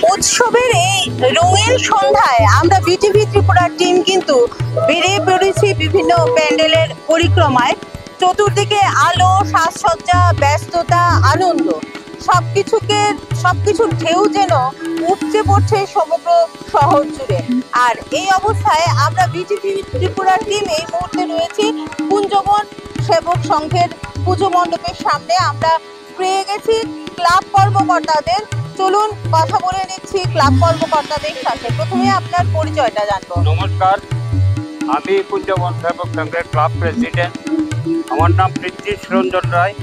উৎসবের এই রঙিন সন্ধ্যায় আমরা বিটিভি ত্রিপুরার টিম কিন্তু বেরিয়ে পড়েছি বিভিন্ন প্যান্ডেলের পরিক্রমায়। চতুর্দিকে আলো, সাজসজ্জা, ব্যস্ততা, আনন্দ, সবকিছুর ঢেউ যেন উপচে পড়ছে সমগ্র শহর জুড়ে। আর এই অবস্থায় আমরা বিটিভি ত্রিপুরার টিম এই মুহূর্তে রয়েছি কুঞ্জবন সেবক সংঘের পুজো মণ্ডপের সামনে। আমরা পেয়ে গেছি ক্লাব কর্মকর্তাদের। চলুন কথা বলে নিচ্ছি ক্লাব কর্মকর্তাদের সাথে। প্রথমে আপনার পরিচয়টা জানবো। নমস্কার, আমি কুঞ্জবন সেবক সংঘের ক্লাব প্রেসিডেন্ট। আমার নাম পৃথ্বীশ রঞ্জন রায়।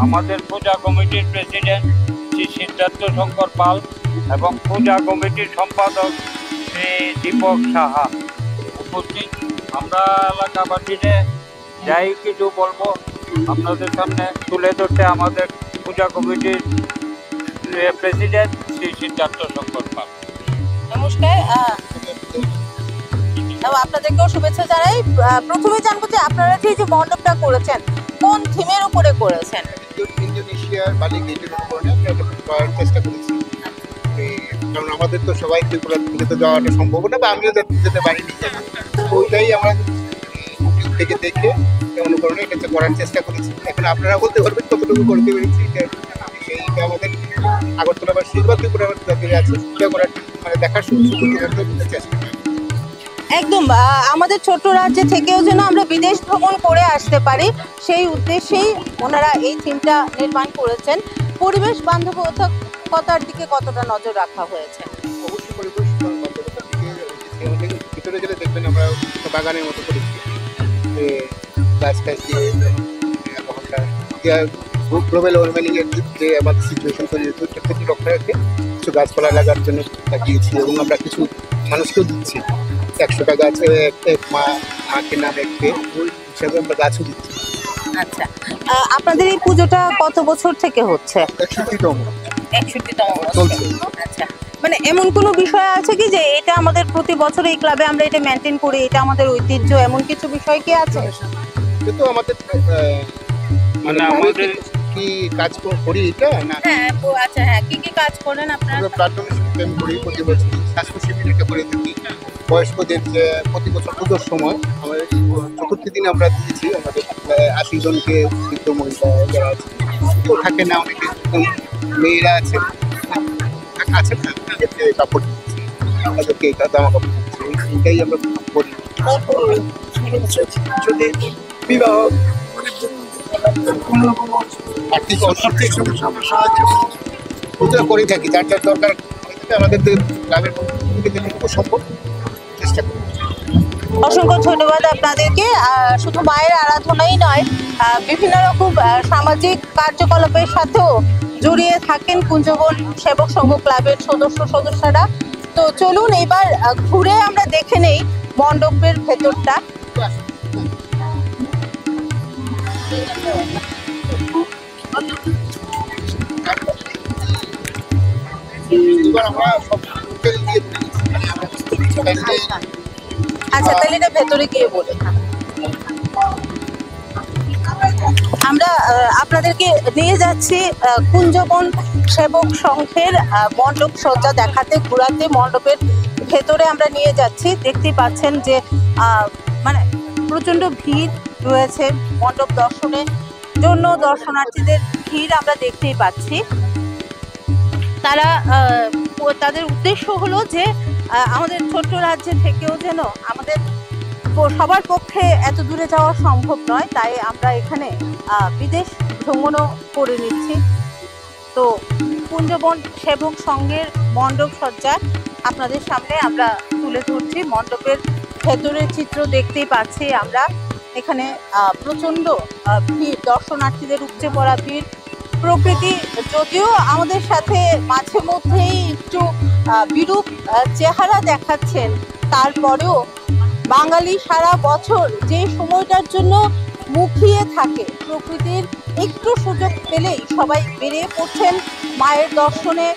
আমাদের পূজা কমিটির প্রেসিডেন্ট শ্রী সিদ্ধার্থ শঙ্কর পাল এবং পূজা কমিটির সম্পাদক শ্রী দীপক সাহা উপস্থিত। আমরা এলাকাবাসীরা যাই কিছু বলবো আপনাদের সামনে তুলে ধরতে আমাদের পূজা কমিটির প্রেসিডেন্ট শ্রী সিদ্ধার্থ শঙ্কর পাল। নমস্কার, আপনাদেরকেও শুভেচ্ছা জানাই। প্রথমে জানবো যে আপনারা যে মণ্ডপটা করেছেন কোন থিমের উপরে করেছেন? ইন্দোনেশিয়ার বালি গেটের উপরে করার চেষ্টা করেছি, কারণ আমাদের তো সবাই ত্রিপুরা যেতে যাওয়াটা সম্ভব না, বা আমিও যেতে পারিনি। ওইটাই আমরা ইউটিউব থেকে দেখে অনুকরণে এটা করার চেষ্টা করেছি। এখন আপনারা বলতে পারবেন কতটুকু করতে পেরেছি। সেইটা আমাদের আগরতলা বা শিলবা ত্রিপুরা যাদের আছে সেটা করার মানে দেখার সুযোগ চেষ্টা করি। একদম, আমাদের ছোট্ট রাজ্য থেকেও যেন আমরা বিদেশ ভ্রমণ করে আসতে পারি সেই উদ্দেশ্যেই ওনারা এই থিমটা নির্মাণ করেছেন। পরিবেশ বান্ধবতার দিকে কতটা নজর রাখা হয়েছে? অবশ্যই পরিবেশ বান্ধবতার দিকে ভিতরে গেলে দেখবেন আমরা বাগানের মতো করেছি, গাছ টাছ দিয়ে গ্লোবাল ওয়ার্মিং এর যে আমাদের সিচুয়েশন তৈরি হচ্ছে সেটা থেকে রক্ষা রেখে কিছু গাছপালা লাগার জন্য লাগিয়েছি, এবং আমরা কিছু মানুষকেও দিচ্ছি। 100টা গাছ এক মাকে নাম রেখে ওই হিসাবে আমরা গাছও দিচ্ছি। আচ্ছা, আপনাদের এই পুজোটা কত বছর থেকে হচ্ছে? 61তম চলছে। আচ্ছা, মানে এমন কোনো বিষয় আছে কি যে এটা আমাদের প্রতি বছর এই ক্লাবে আমরা এটা মেনটেন করি, এটা আমাদের ঐতিহ্য, এমন কিছু বিষয় কি আছে? কিন্তু আমাদের মানে আমাদের কি কাজ করি এটা না? হ্যাঁ, আচ্ছা, হ্যাঁ, কি কাজ করেন আপনারা? আমরা ব্লাড ডোনেশন ক্যাম্প করি প্রতি বছর, স্বাস্থ্য শিবির এটা করে থাকি। বয়স্কদের যে প্রতি বছর পুজোর সময় আমাদের চতুর্থ দিনে আমরা দিয়েছি আমাদের 80 জনকে বৃদ্ধ মহিলা যারা আছে, কেউ থাকে না, অনেকে মেয়েরা আছে আছে না, তাদেরকে কাপড় দিচ্ছি, তাদেরকে জামা কাপড় দিচ্ছি। এটাই আমরা করি। যদি বিবাহ আর্থিক অর্থনৈতিক সাহায্য করে থাকি, যার যার দরকার আমাদের গ্রামের যেটুকু সম্ভব চেষ্টা করি। অসংখ্য ধন্যবাদ আপনাদেরকে। শুধু মায়ের আরাধনাই নয়, বিভিন্ন রকম সামাজিক কার্যকলাপের সাথেও জড়িয়ে থাকেন কুঞ্জবন সেবক সংঘ ক্লাবের সদস্যরা। তো চলুন এবার ঘুরে আমরা দেখে নেই মণ্ডপের ভেতরটা। আচ্ছা, তাহলে এটা ভেতরে গিয়ে বলে আমরা আপনাদেরকে নিয়ে যাচ্ছি কুঞ্জবন সেবক সংঘের মণ্ডপ সজ্জা দেখাতে, ঘোরাতে। মণ্ডপের ভেতরে আমরা নিয়ে যাচ্ছি। দেখতেই পাচ্ছেন যে মানে প্রচন্ড ভিড় রয়েছে মণ্ডপ দর্শনের জন্য। দর্শনার্থীদের ভিড় আমরা দেখতেই পাচ্ছি। তাদের উদ্দেশ্য হলো যে আমাদের ছোট্ট রাজ্য থেকেও যেন আমাদের সবার পক্ষে এত দূরে যাওয়া সম্ভব নয়, তাই আমরা এখানে বিদেশ ভ্রমণও করে নিচ্ছি। তো কুঞ্জবন সেবক সংঘের মণ্ডপ সজ্জা আপনাদের সামনে আমরা তুলে ধরছি। মণ্ডপের ভেতরের চিত্র দেখতেই পাচ্ছি আমরা। এখানে প্রচন্ড ভিড়, দর্শনার্থীদের উপচে পড়া ভিড়। প্রকৃতি যদিও আমাদের সাথে মাঝে মধ্যেই একটু বিরূপ চেহারা দেখাচ্ছেন, তারপরেও বাঙালি সারা বছর যে সময়টার জন্য মুখিয়ে থাকে, প্রকৃতির একটু সুযোগ পেলেই সবাই বেরিয়ে পড়ছেন মায়ের দর্শনে,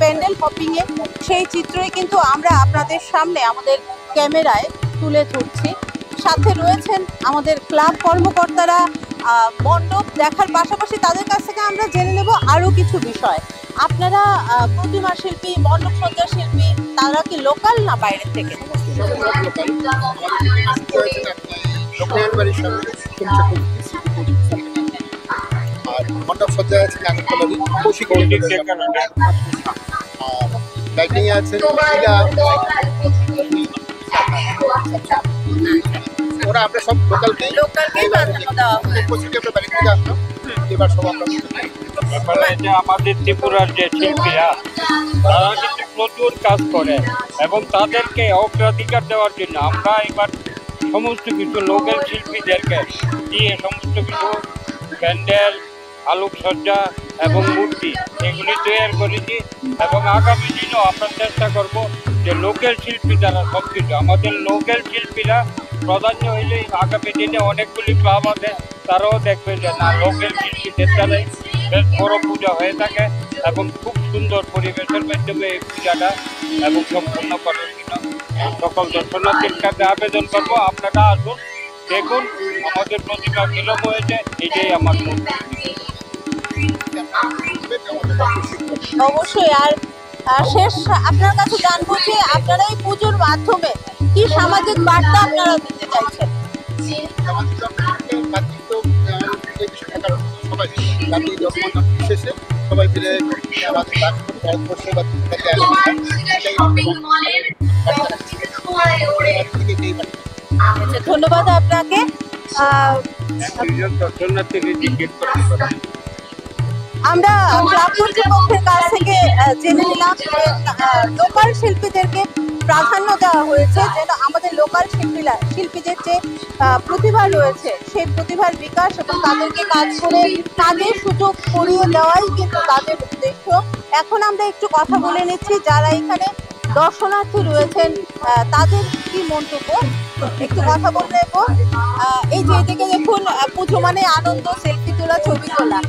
প্যান্ডেল হপিংয়ে। সেই চিত্রই কিন্তু আমরা আপনাদের সামনে আমাদের ক্যামেরায় তুলে ধরছি। সাথে রয়েছেন আমাদের ক্লাব কর্মকর্তারা। মণ্ডপ দেখার পাশাপাশি তাদের কাছ থেকে আমরা জেনে নেব আরও কিছু বিষয়। আপনারা প্রতিমা শিল্পী, মণ্ডপসজ্জা শিল্পী, তারা কি লোকাল না বাইরের থেকে? লোকের বাড়ির সামনে আর মণ্ডপ সজ্জা আছে নাগরতলারই কৌশিক আর লাইটিং আছে ওরা আমরা সব লোকালকেই প্রাধান্য দেওয়া হয়। কৌশিক আমরা বাড়ি থেকে আসলাম এবার সব আমরা তারপরে এই যে আমাদের ত্রিপুরার যে শিল্পীরা তারা কিন্তু প্রচুর কাজ করে এবং তাদেরকে অগ্রাধিকার দেওয়ার জন্য আমরা এবার সমস্ত কিছু লোকাল শিল্পীদেরকে দিয়ে সমস্ত কিছু প্যান্ডেল, আলোকসজ্জা এবং মূর্তি এগুলি তৈরি করেছি এবং আগামী দিনেও আমরা চেষ্টা করব যে লোকাল শিল্পী যারা সব কিছু আমাদের লোকাল শিল্পীরা প্রাধান্য হইলে আগামী দিনে অনেকগুলি ক্লাব আছে তারাও দেখবে যে না লোকাল শিল্পীদের দ্বারাই বেশ বড় পূজা হয়ে থাকে এবং খুব সুন্দর পরিবেশের মাধ্যমে এই পূজাটা এবং সম্পূর্ণ করার জন্য সকল দর্শনার্থীর কাছে আবেদন করবো আপনারা আসুন দেখুন আমাদের প্রতিমা বিলম্ব হয়েছে এটাই আমার অবশ্যই। আর শেষ আপনার কাছে জানবো যে আপনারা এই পুজোর মাধ্যমে কি সামাজিক বার্তা আপনারা দিতে চাইছেন? সবাই মিলে ভারতবর্ষে আচ্ছা, ধন্যবাদ আপনাকে। দর্শনার্থীকে জিজ্ঞেস করতে পারেন। আমরা ক্লাব কর্তৃপক্ষের কাছ থেকে জেনে নিলাম যে লোকাল শিল্পীদেরকে প্রাধান্য দেওয়া হয়েছে, যেন আমাদের লোকাল শিল্পীদের যে প্রতিভা রয়েছে সেই প্রতিভার বিকাশ এবং তাদেরকে কাজ করে কাজের সুযোগ করিয়ে দেওয়াই কিন্তু তাদের উদ্দেশ্য। এখন আমরা একটু কথা বলে নিচ্ছি যারা এখানে দর্শনার্থী রয়েছেন তাদের কি মন্তব্য, একটু কথা বলে নেব। এই যে এদিকে দেখুন, পুজো মানে আনন্দ, সেলফি তোলা, ছবি তোলা।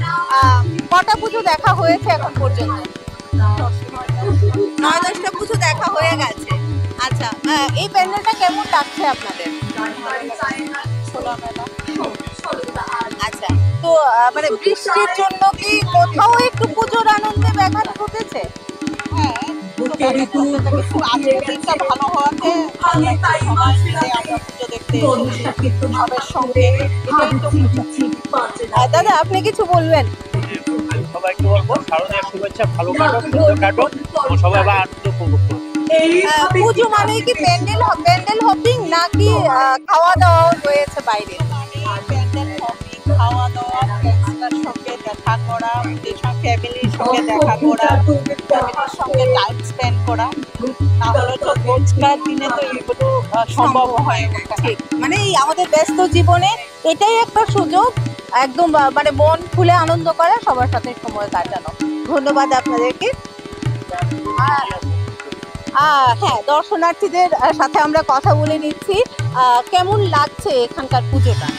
কটা পুজো দেখা হয়েছে এখন পর্যন্ত? 9-10টা পুজো দেখা হয়ে গেছে। আচ্ছা, এই প্যান্ডেলটা কেমন লাগছে আপনাদের? আচ্ছা, তো মানে বৃষ্টির জন্য কি কোথাও একটু পুজোর আনন্দে ব্যাঘাত ঘটেছে? হ্যাঁ, আজকের ভালো হওয়াতে আমরা পুজো দেখতে সবার সঙ্গে। দাদা, আপনি কিছু বলবেন? সবাইকে বলবো শারদীয় শুভেচ্ছা, ভালো কাটুক, সুন্দর কাটুক, সবাই আবার আনন্দ উপভোগ করুন। পুজো মানে কি প্যান্ডেল হপিং নাকি খাওয়া দাওয়া রয়েছে বাইরে? প্যান্ডেল হপিং, খাওয়া দাওয়া, ফ্রেন্ডসদের সঙ্গে দেখা করা, ফ্যামিলির সঙ্গে দেখা করা, ফ্যামিলির সঙ্গে টাইম স্পেন্ড করা, তাহলে তো রোজকার দিনে তো এগুলো সম্ভব হয় না। ঠিক, মানে এই আমাদের ব্যস্ত জীবনে এটাই একটা সুযোগ একদম মানে মন খুলে আনন্দ করা, সবার সাথে সময় কাটানো। ধন্যবাদ আপনাদেরকে। হ্যাঁ, দর্শনার্থীদের সাথে আমরা কথা বলে নিচ্ছি। কেমন লাগছে এখানকার পুজোটা?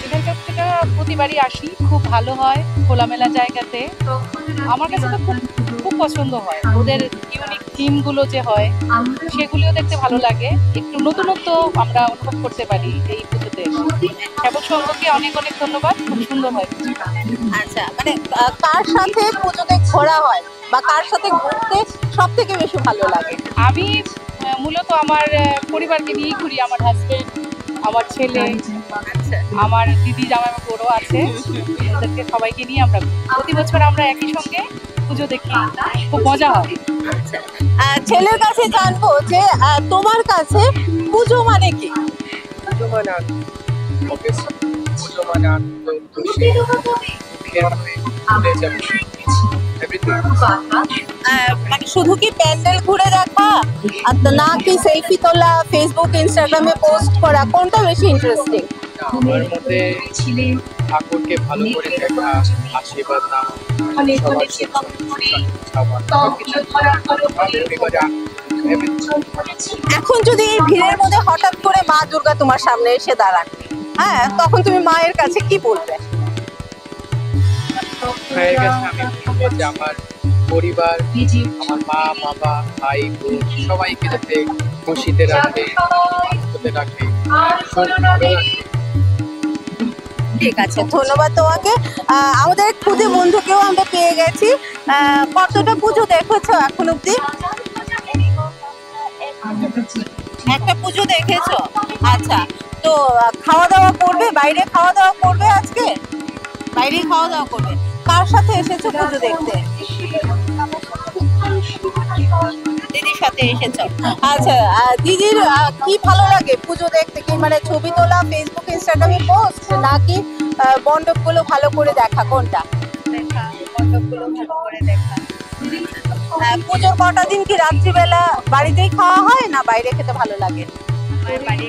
এখানকার থেকে প্রতিবারই আসি, খুব ভালো হয়, খোলামেলা জায়গাতে। আমার কাছে তো খুব খুব পছন্দ হয়, ওদের ইউনিক থিমগুলো যে হয় সেগুলিও দেখতে ভালো লাগে। একটু নতুনত্ব আমরা অনুভব করতে পারি এই পুজোতে এসে। সেবক সংঘকে অনেক অনেক ধন্যবাদ, খুব সুন্দর হয় পুজোটা। আচ্ছা, মানে কার সাথে পুজোতে ঘোরা হয় বা কার সাথে ঘুরতে সব থেকে বেশি ভালো লাগে? আমি মূলত আমার পরিবারকে নিয়েই ঘুরি, আমার হাজবেন্ড, আমার ছেলে, আমার দিদি, জামাই বড় আছে, ওদেরকে সবাইকে নিয়ে আমরা প্রতি বছর আমরা একই সঙ্গে পুজো দেখি, খুব মজা হয়। ছেলের কাছে জানবো যে তোমার কাছে পুজো মানে কি? পুজো মানে আনন্দ, পুজো মানে আনন্দ, খুশি, মানে শুধু কি প্যান্ডেল ঘুরে দেখা না কি সেলফি তোলা, ফেসবুক ইনস্টাগ্রামে পোস্ট করা, কোনটা বেশি ইন্টারেস্টিং? আমার মতে ঠাকুরকে ভালো করে দেখা, আশীর্বাদ নাও, সবার এখন যদি এই ভিড়ের মধ্যে হঠাৎ করে মা দুর্গা তোমার সামনে এসে দাঁড়ান, হ্যাঁ, তখন তুমি মায়ের কাছে কি বলবে? মায়ের কাছে আমি বলবো যে আমার পরিবার, আমার মা, বাবা, ভাই, বোন সবাইকে যাতে খুশিতে রাখে, আনন্দতে রাখে, ঠিক আছে, ধন্যবাদ তোমাকে। আমাদের খুদে বন্ধুকেও আমরা পেয়ে গেছি। কতটা পুজো দেখেছো এখন অব্দি? একটা পুজো দেখেছো? আচ্ছা, তো খাওয়া দাওয়া করবে, বাইরে খাওয়া দাওয়া করবে আজকে? বাইরে খাওয়া দাওয়া করবে। কার সাথে এসেছো পুজো দেখতে? দিদির সাথে এসেছো। আচ্ছা, দিদির কি ভালো লাগে পুজো দেখতে? কি মানে ছবি তোলা, ফেসবুক ইনস্টাগ্রামে পোস্ট, নাকি মণ্ডপগুলো ভালো করে দেখা, কোনটা? মণ্ডপগুলো ভালো করে দেখা। পুজোর কটা দিন কি রাত্রিবেলা বাড়িতেই খাওয়া হয় না বাইরে খেতে ভালো লাগে? বাড়ি